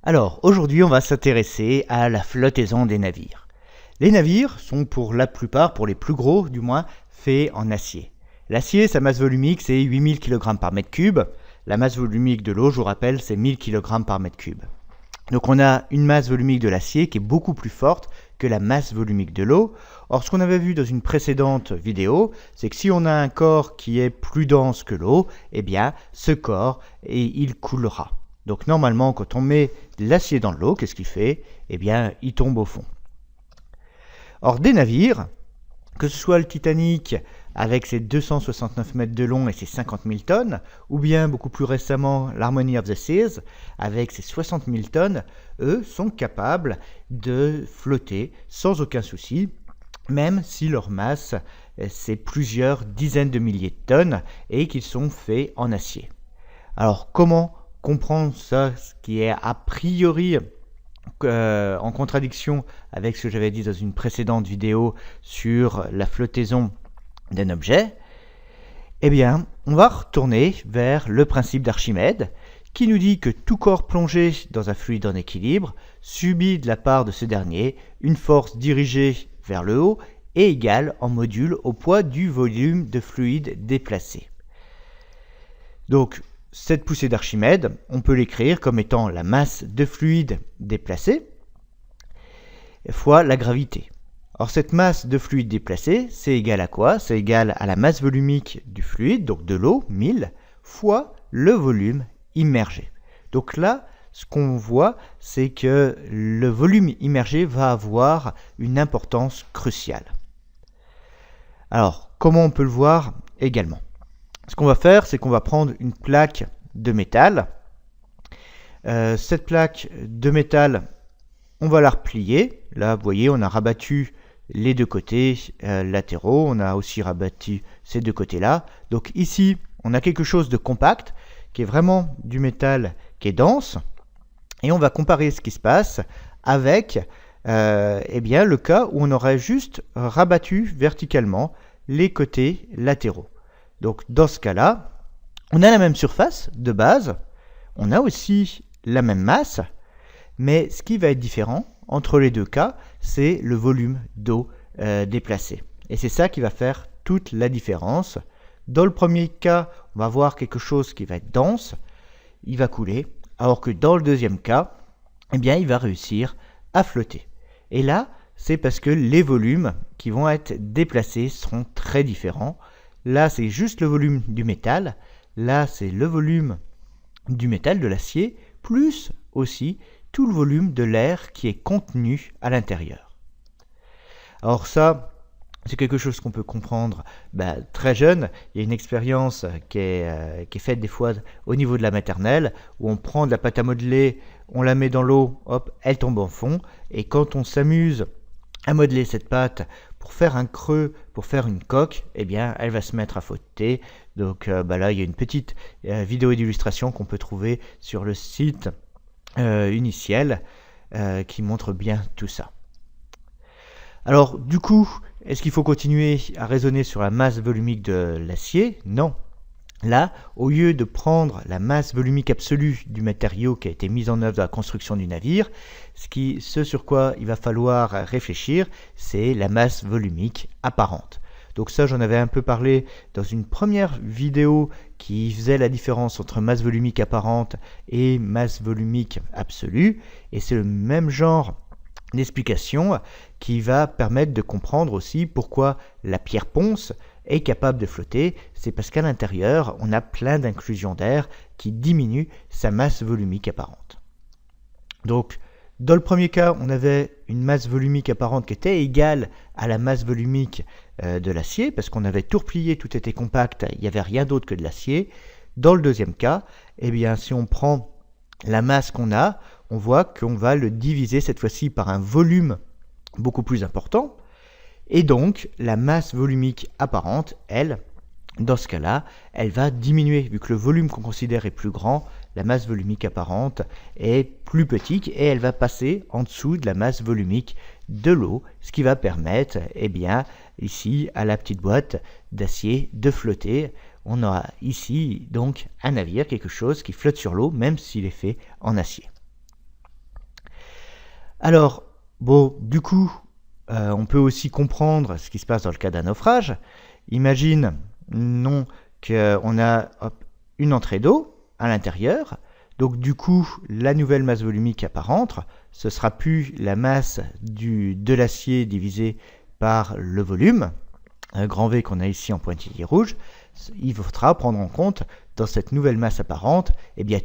Alors, aujourd'hui, on va s'intéresser à la flottaison des navires. Les navires sont pour la plupart, pour les plus gros du moins, faits en acier. L'acier, sa masse volumique, c'est 8000 kg par mètre cube. La masse volumique de l'eau, je vous rappelle, c'est 1000 kg par mètre cube. Donc on a une masse volumique de l'acier qui est beaucoup plus forte que la masse volumique de l'eau. Or, ce qu'on avait vu dans une précédente vidéo, c'est que si on a un corps qui est plus dense que l'eau, eh bien, ce corps, il coulera. Donc normalement, quand on met de l'acier dans l'eau, qu'est-ce qu'il fait? Eh bien, il tombe au fond. Or, des navires, que ce soit le Titanic avec ses 269 mètres de long et ses 50 000 tonnes, ou bien beaucoup plus récemment l'Harmony of the Seas avec ses 60 000 tonnes, eux sont capables de flotter sans aucun souci, même si leur masse c'est plusieurs dizaines de milliers de tonnes et qu'ils sont faits en acier. Alors comment comprendre ça, ce qui est a priori en contradiction avec ce que j'avais dit dans une précédente vidéo sur la flottaison d'un objet? Eh bien, on va retourner vers le principe d'Archimède qui nous dit que tout corps plongé dans un fluide en équilibre subit de la part de ce dernier une force dirigée vers le haut et égale en module au poids du volume de fluide déplacé. Donc, cette poussée d'Archimède, on peut l'écrire comme étant la masse de fluide déplacé fois la gravité. Or, cette masse de fluide déplacé, c'est égal à quoi? C'est égal à la masse volumique du fluide, donc de l'eau, 1000, fois le volume immergé. Donc là, ce qu'on voit, c'est que le volume immergé va avoir une importance cruciale. Alors, comment on peut le voir également? Ce qu'on va faire, c'est qu'on va prendre une plaque de métal. Cette plaque de métal, on va la replier. Là, vous voyez, on a rabattu les deux côtés latéraux. On a aussi rabattu ces deux côtés-là. Donc ici, on a quelque chose de compact, qui est vraiment du métal qui est dense. Et on va comparer ce qui se passe avec eh bien, le cas où on aurait juste rabattu verticalement les côtés latéraux. Donc dans ce cas-là, on a la même surface de base, on a aussi la même masse, mais ce qui va être différent entre les deux cas, c'est le volume d'eau déplacé. Et c'est ça qui va faire toute la différence. Dans le premier cas, on va avoir quelque chose qui va être dense, il va couler, alors que dans le deuxième cas, eh bien, il va réussir à flotter. Et là, c'est parce que les volumes qui vont être déplacés seront très différents. Là, c'est juste le volume du métal. Là, c'est le volume du métal, de l'acier, plus aussi tout le volume de l'air qui est contenu à l'intérieur. Alors ça, c'est quelque chose qu'on peut comprendre très jeune. Il y a une expérience qui est faite des fois au niveau de la maternelle, où on prend de la pâte à modeler, on la met dans l'eau, hop, elle tombe en fond. Et quand on s'amuse à modeler cette pâte pour faire un creux, pour faire une coque, eh bien, elle va se mettre à flotter. Donc là, il y a une petite vidéo d'illustration qu'on peut trouver sur le site Uniciel qui montre bien tout ça. Alors, du coup, est-ce qu'il faut continuer à raisonner sur la masse volumique de l'acier? Non. Là, au lieu de prendre la masse volumique absolue du matériau qui a été mis en œuvre dans la construction du navire, ce sur quoi il va falloir réfléchir, c'est la masse volumique apparente. Donc ça, j'en avais un peu parlé dans une première vidéo qui faisait la différence entre masse volumique apparente et masse volumique absolue. Et c'est le même genre d'explication qui va permettre de comprendre aussi pourquoi la pierre ponce est capable de flotter. C'est parce qu'à l'intérieur, on a plein d'inclusions d'air qui diminuent sa masse volumique apparente. Donc, dans le premier cas, on avait une masse volumique apparente qui était égale à la masse volumique de l'acier, parce qu'on avait tout replié, tout était compact, il n'y avait rien d'autre que de l'acier. Dans le deuxième cas, eh bien, si on prend la masse qu'on a, on voit qu'on va le diviser cette fois-ci par un volume beaucoup plus important. Et donc, la masse volumique apparente, elle, dans ce cas-là, elle va diminuer. Vu que le volume qu'on considère est plus grand, la masse volumique apparente est plus petite et elle va passer en dessous de la masse volumique de l'eau, ce qui va permettre, eh bien, ici, à la petite boîte d'acier de flotter. On aura ici, donc, un navire, quelque chose qui flotte sur l'eau, même s'il est fait en acier. Alors, bon, du coup, on peut aussi comprendre ce qui se passe dans le cas d'un naufrage. Imagine, non, qu'on a une entrée d'eau à l'intérieur. Donc du coup, la nouvelle masse volumique apparente, ce sera plus la masse de l'acier divisée par le volume, un grand V qu'on a ici en pointillé rouge. Il faudra prendre en compte dans cette nouvelle masse apparente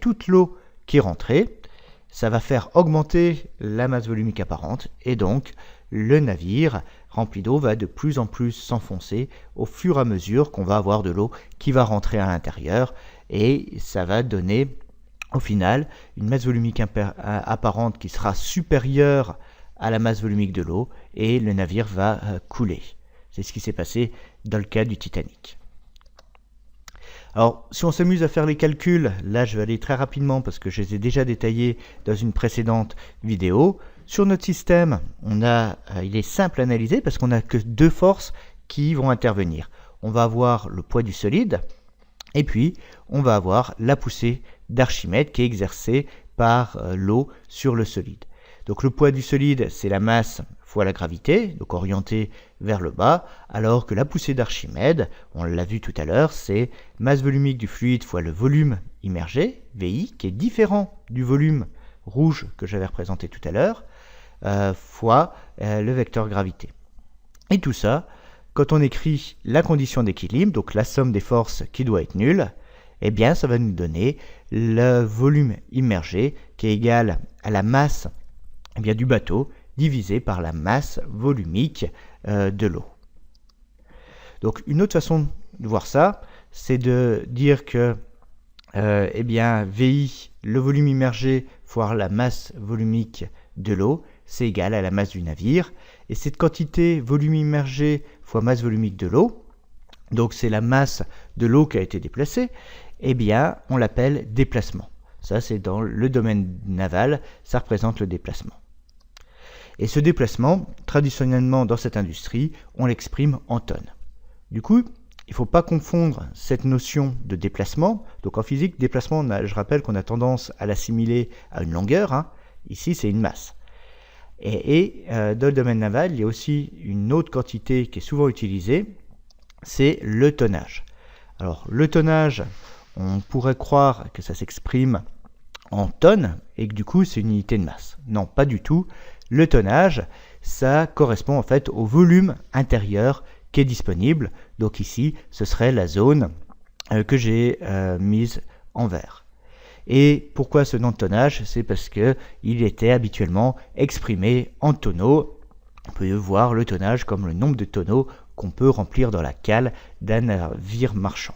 toute l'eau qui est rentrée. Ça va faire augmenter la masse volumique apparente et donc le navire rempli d'eau va de plus en plus s'enfoncer au fur et à mesure qu'on va avoir de l'eau qui va rentrer à l'intérieur et ça va donner au final une masse volumique apparente qui sera supérieure à la masse volumique de l'eau et le navire va couler. C'est ce qui s'est passé dans le cas du Titanic. Alors, si on s'amuse à faire les calculs, là je vais aller très rapidement parce que je les ai déjà détaillés dans une précédente vidéo. Sur notre système, il est simple à analyser parce qu'on n'a que deux forces qui vont intervenir. On va avoir le poids du solide et puis on va avoir la poussée d'Archimède qui est exercée par l'eau sur le solide. Donc le poids du solide, c'est la masse fois la gravité, donc orientée vers le bas, alors que la poussée d'Archimède, on l'a vu tout à l'heure, c'est masse volumique du fluide fois le volume immergé, VI, qui est différent du volume rouge que j'avais représenté tout à l'heure, fois le vecteur gravité. Et tout ça, quand on écrit la condition d'équilibre, donc la somme des forces qui doit être nulle, eh bien ça va nous donner le volume immergé qui est égal à la masse du bateau divisé par la masse volumique de l'eau. Donc une autre façon de voir ça, c'est de dire que VI, le volume immergé fois la masse volumique de l'eau, c'est égal à la masse du navire. Et cette quantité volume immergé fois masse volumique de l'eau, donc c'est la masse de l'eau qui a été déplacée, on l'appelle déplacement. Ça, c'est dans le domaine naval, ça représente le déplacement. Et ce déplacement, traditionnellement dans cette industrie, on l'exprime en tonnes. Du coup, il ne faut pas confondre cette notion de déplacement. Donc en physique, déplacement, je rappelle qu'on a tendance à l'assimiler à une longueur. Ici, c'est une masse. Et dans le domaine naval, il y a aussi une autre quantité qui est souvent utilisée, c'est le tonnage. Alors le tonnage, on pourrait croire que ça s'exprime en tonnes et que du coup c'est une unité de masse. Non, pas du tout. Le tonnage, ça correspond en fait au volume intérieur qui est disponible. Donc ici, ce serait la zone que j'ai mise en vert. Et pourquoi ce nom de tonnage? C'est parce qu'il était habituellement exprimé en tonneaux. On peut voir le tonnage comme le nombre de tonneaux qu'on peut remplir dans la cale d'un navire marchand.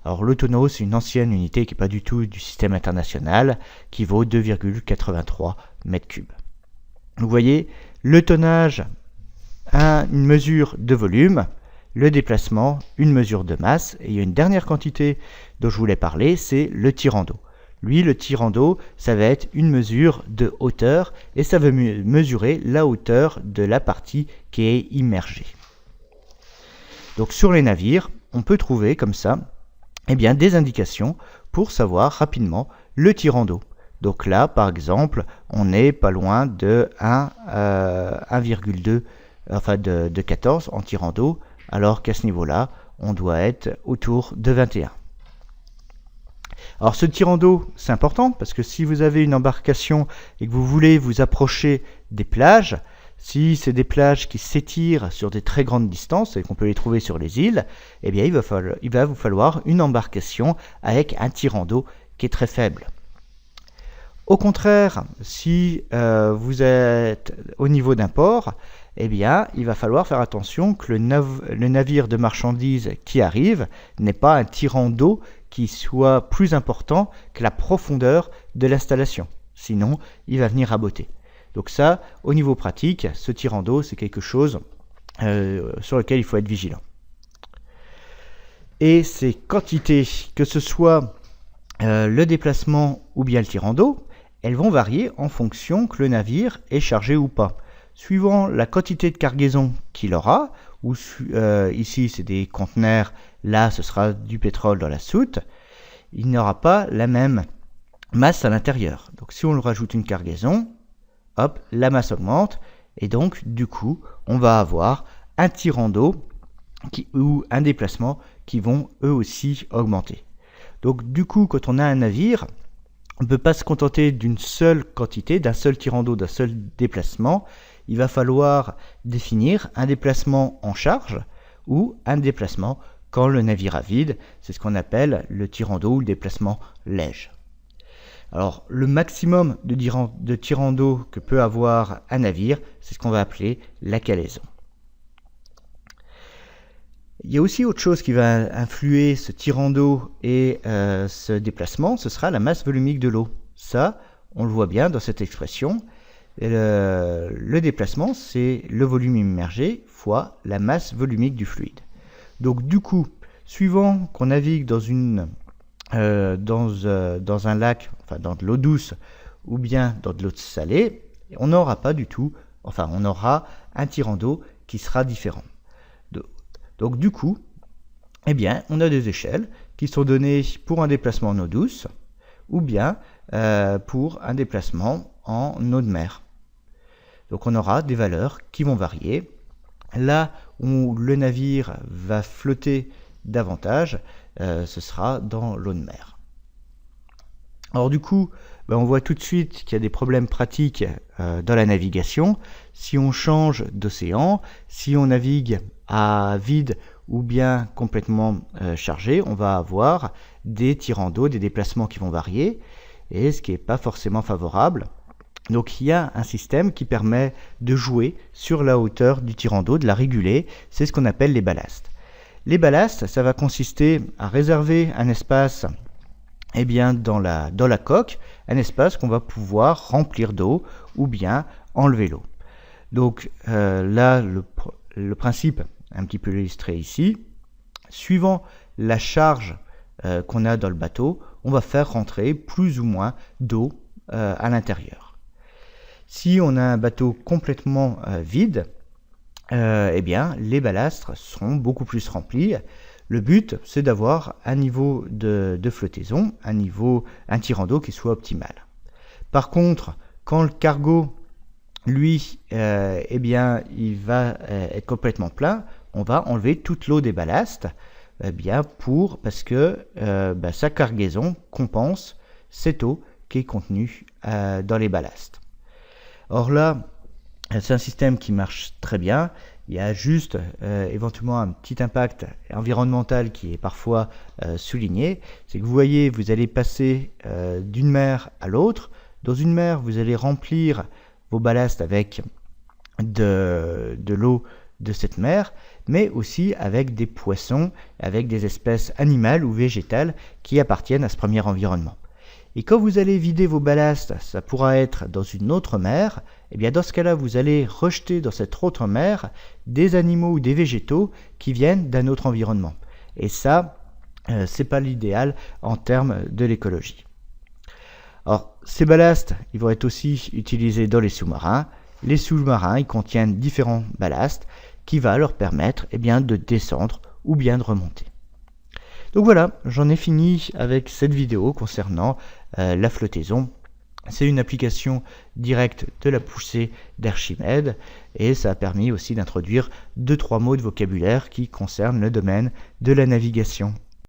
Alors le tonneau, c'est une ancienne unité qui n'est pas du tout du système international, qui vaut 2,83 mètres cubes. Vous voyez, le tonnage a une mesure de volume, le déplacement, une mesure de masse, et il y a une dernière quantité dont je voulais parler, c'est le tirant d'eau. Lui, le tirant d'eau, ça va être une mesure de hauteur, et ça va mesurer la hauteur de la partie qui est immergée. Donc sur les navires, on peut trouver comme ça des indications pour savoir rapidement le tirant d'eau. Donc là, par exemple, on n'est pas loin de 1,2, de 14 en tirant d'eau, alors qu'à ce niveau-là, on doit être autour de 21. Alors ce tirant d'eau, c'est important parce que si vous avez une embarcation et que vous voulez vous approcher des plages, si c'est des plages qui s'étirent sur des très grandes distances et qu'on peut les trouver sur les îles, il va vous falloir une embarcation avec un tirant d'eau qui est très faible. Au contraire, si vous êtes au niveau d'un port, il va falloir faire attention que le navire de marchandises qui arrive n'ait pas un tirant d'eau qui soit plus important que la profondeur de l'installation. Sinon, il va venir raboter. Donc ça, au niveau pratique, ce tirant d'eau, c'est quelque chose sur lequel il faut être vigilant. Et ces quantités, que ce soit le déplacement ou bien le tirant d'eau, elles vont varier en fonction que le navire est chargé ou pas. Suivant la quantité de cargaison qu'il aura, ou ici c'est des conteneurs, là ce sera du pétrole dans la soute, il n'aura pas la même masse à l'intérieur. Donc si on lui rajoute une cargaison, hop, la masse augmente, et donc du coup, on va avoir un tirant d'eau ou un déplacement qui vont eux aussi augmenter. Donc du coup, quand on a un navire, on ne peut pas se contenter d'une seule quantité, d'un seul tirant d'eau, d'un seul déplacement. Il va falloir définir un déplacement en charge ou un déplacement quand le navire est vide. C'est ce qu'on appelle le tirant d'eau ou le déplacement léger. Alors, le maximum de tirant d'eau que peut avoir un navire, c'est ce qu'on va appeler la calaison. Il y a aussi autre chose qui va influer ce tirant d'eau et ce déplacement, ce sera la masse volumique de l'eau. Ça, on le voit bien dans cette expression. Le déplacement, c'est le volume immergé fois la masse volumique du fluide. Donc du coup, suivant qu'on navigue dans un lac, enfin dans de l'eau douce ou bien dans de l'eau salée, on n'aura pas du tout, enfin on aura un tirant d'eau qui sera différent. Donc du coup, eh bien, on a des échelles qui sont données pour un déplacement en eau douce ou bien pour un déplacement en eau de mer. Donc on aura des valeurs qui vont varier. Là où le navire va flotter davantage, ce sera dans l'eau de mer. Alors du coup, on voit tout de suite qu'il y a des problèmes pratiques dans la navigation. Si on change d'océan, si on navigue à vide ou bien complètement chargé, on va avoir des tirants d'eau, des déplacements qui vont varier, et ce qui n'est pas forcément favorable. Donc il y a un système qui permet de jouer sur la hauteur du tirant d'eau, de la réguler, c'est ce qu'on appelle les ballastes. Les ballastes, ça va consister à réserver un espace dans la coque, un espace qu'on va pouvoir remplir d'eau ou bien enlever l'eau. Donc là, le principe un petit peu illustré ici, suivant la charge qu'on a dans le bateau, on va faire rentrer plus ou moins d'eau à l'intérieur. Si on a un bateau complètement vide, les ballastes seront beaucoup plus remplis. Le but, c'est d'avoir un niveau de flottaison, un tirant d'eau qui soit optimal. Par contre, quand le cargo, lui, il va être complètement plein, on va enlever toute l'eau des ballastes, parce que sa cargaison compense cette eau qui est contenue dans les ballastes. Or là, c'est un système qui marche très bien. Il y a juste éventuellement un petit impact environnemental qui est parfois souligné. C'est que vous voyez, vous allez passer d'une mer à l'autre. Dans une mer, vous allez remplir vos ballasts avec de l'eau de cette mer, mais aussi avec des poissons, avec des espèces animales ou végétales qui appartiennent à ce premier environnement. Et quand vous allez vider vos ballasts, ça pourra être dans une autre mer, dans ce cas-là, vous allez rejeter dans cette autre mer des animaux ou des végétaux qui viennent d'un autre environnement. Et ça, c'est pas l'idéal en termes de l'écologie. Alors, ces ballasts, ils vont être aussi utilisés dans les sous-marins. Les sous-marins, ils contiennent différents ballasts qui va leur permettre de descendre ou bien de remonter. Donc voilà, j'en ai fini avec cette vidéo concernant la flottaison. C'est une application directe de la poussée d'Archimède et ça a permis aussi d'introduire 2-3 mots de vocabulaire qui concernent le domaine de la navigation.